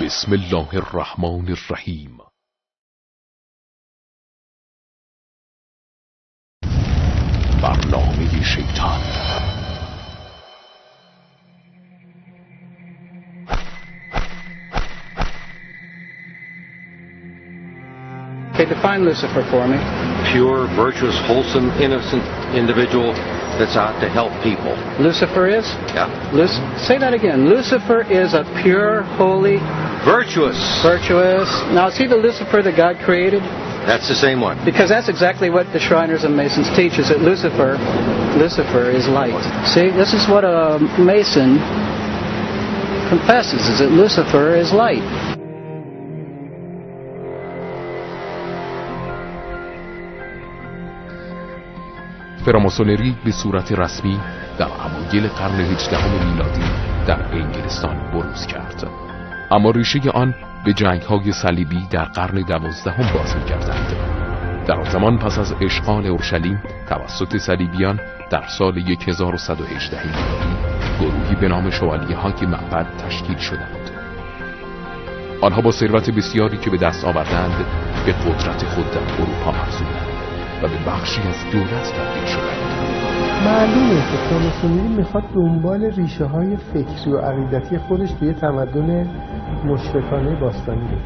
بسم الله الرحمن الرحیم. برنامه شیطان. Okay, define Lucifer for me. Pure, virtuous, wholesome, innocent individual that's out to help people. Lucifer is? Yeah. Say that again. Lucifer is a pure, holy, Virtuous. Now, is he the Lucifer that God created? That's the same one. Because that's exactly what the Shriners and Masons teach, is that Lucifer is light. See, this is what a Mason confesses, is that Lucifer is light. فراماسونری به صورت رسمی در اوایل قرن 18 میلادی در انگلستان بروز کرد، اما ریشه آن به جنگ‌های صلیبی در قرن 12 باز می‌گردد. در آن زمان پس از اشغال اورشلیم توسط صلیبیان در سال 1118 میلادی گروهی به نام شوالیه‌های معبد تشکیل شدند. آنها با ثروت بسیاری که به دست آوردند به قدرت خود در اروپا افزودند و به بخشی از دولت تبدیل شدند. معلومه که فراماسونری میخواد دنبال ریشه های فکری و عقیدتی خودش توی تمدن مشرکانه باستانی بده.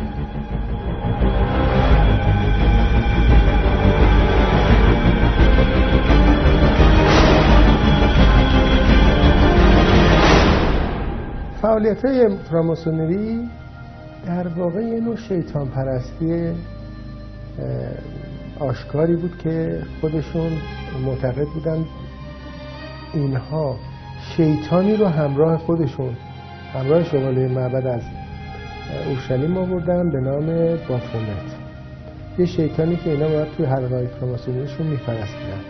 فعالیت‌های فراماسونری در واقع یه نوع شیطان پرستی آشکاری بود که خودشون معتقد بودن اینها شیطانی رو همراه خودشون، همراه شوالیه معبد از اورشلیم آوردن به نام بافومت، یه شیطانی که اینا باید توی حلقه‌های فراماسونریشون می‌پرستیدن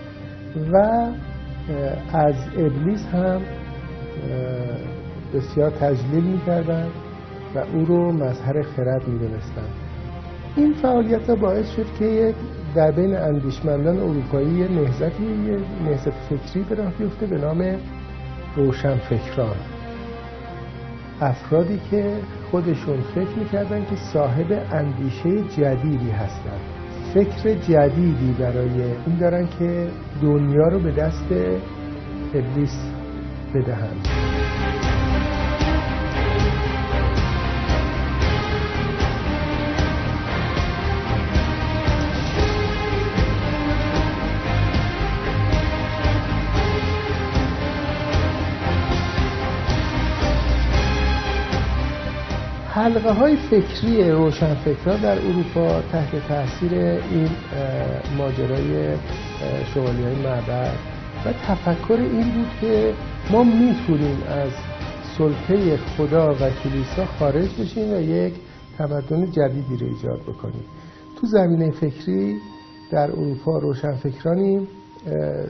و از ابلیس هم بسیار تجلیل می‌کردن و او رو مظهر خرد می‌دونستن. این فعالیت باعث شد که در بین اندیشمندان اروپایی یه نهضت فکری به راه بیفته به نام روشنفکران، افرادی که خودشون فکر میکردن که صاحب اندیشه جدیدی هستن، فکر جدیدی برای این دارن که دنیا رو به دست ابلیس بدهند. حلقه های فکری روشنفکران در اروپا تحت تاثیر این ماجرای شوالیه های معبد و تفکر این بود که ما میتونیم از سلطه خدا و کلیسا خارج بشیم و یک تمدن جدیدی رو ایجاد بکنیم. تو زمینه فکری در اروپا روشنفکرانی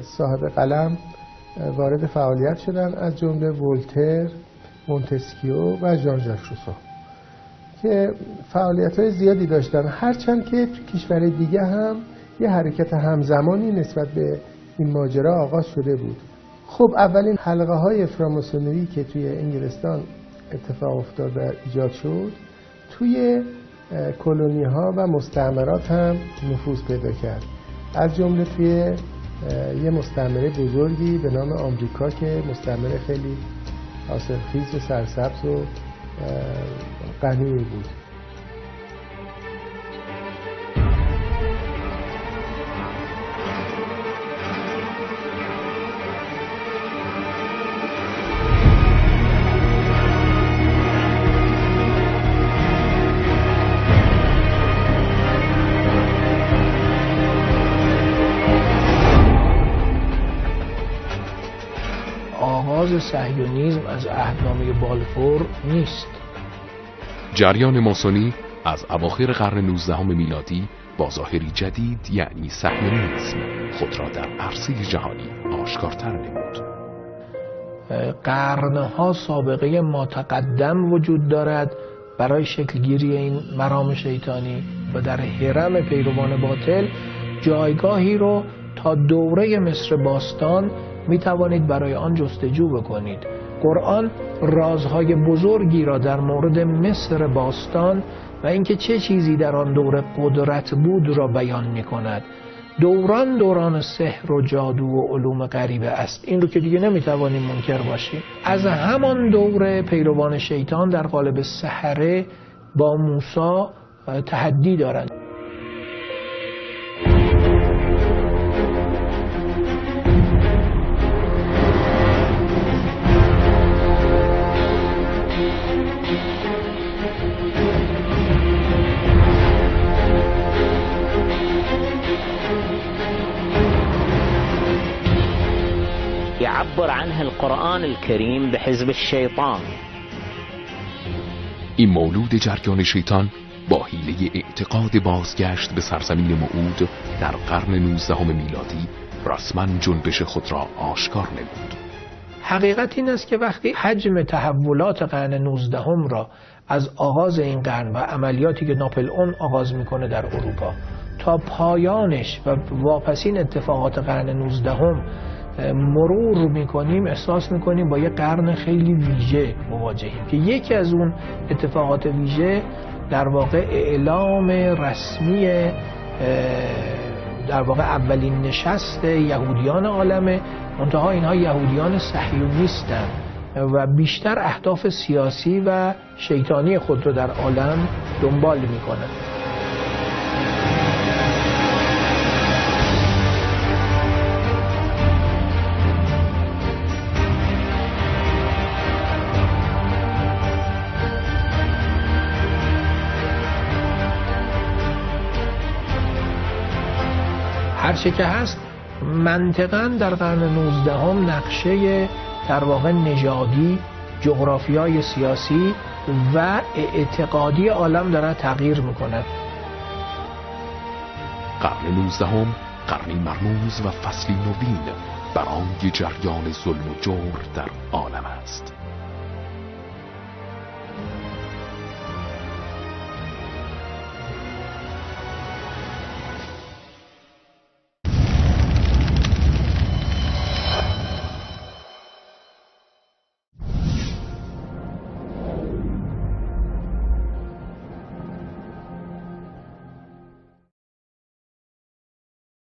صاحب قلم وارد فعالیت شدن، از جمله ولتر، مونتسکیو و ژان ژاک روسو که فعالیت‌های زیادی داشتن، هرچند که کشور دیگه هم یه حرکت همزمانی نسبت به این ماجرا آغاز شده بود. خب اولین حلقه‌های فراماسونری که توی انگلستان اتفاق افتاد و ایجاد شد توی کلونی‌ها و مستعمرات هم نفوذ پیدا کرد، از جمله توی یه مستعمره بزرگی به نام آمریکا که مستعمره خیلی حاصلخیز و سرسبز و غنی بود. آغاز صهیونیسم از عهدنامه بالفور نیست. جریان ماسونی از اواخر قرن 19 میلادی با ظاهری جدید یعنی صهیونیسم خود را در عرصه جهانی آشکارتر نمود. قرنها سابقه متقدم وجود دارد برای شکلگیری این مرام شیطانی و در حرم پیروان باطل جایگاهی رو تا دوره مصر باستان می توانید برای آن جستجو بکنید. قرآن رازهای بزرگی را در مورد مصر باستان و اینکه چه چیزی در آن دوره قدرت بود را بیان می کند. دوران سحر و جادو و علوم غریبه است. این رو که دیگه نمیتوانیم منکر باشیم. از همان دوره پیروان شیطان در قالب سحره با موسی تحدی دارند. يعبر عنها القرآن الكريم بحزب الشيطان. این مولود جریان شیطان با حیله اعتقاد بازگشت به سرزمین موعود در قرن 19 میلادی رسما جنبش خود را آشکار نمود. حقیقت این است که وقتی حجم تحولات قرن 19 را از آغاز این قرن و عملیاتی که ناپلئون آغاز میکنه در اروپا تا پایانش و واپسین اتفاقات قرن 19 مرور میکنیم، احساس میکنیم با یه قرن خیلی ویژه مواجهیم که یکی از اون اتفاقات ویژه در واقع اعلام رسمی در واقع اولین نشست یهودیان عالمه. منتها اینها یهودیان صهیونیستن و بیشتر اهداف سیاسی و شیطانی خود رو در عالم دنبال میکنن. هرچه که هست منطقاً در قرن 19 نقشه در واقع نژادی، جغرافیای سیاسی و اعتقادی عالم داره تغییر میکنه. قرن 19 قرنی مرموز و فصلی نوین برای جریان ظلم و جور در عالم است.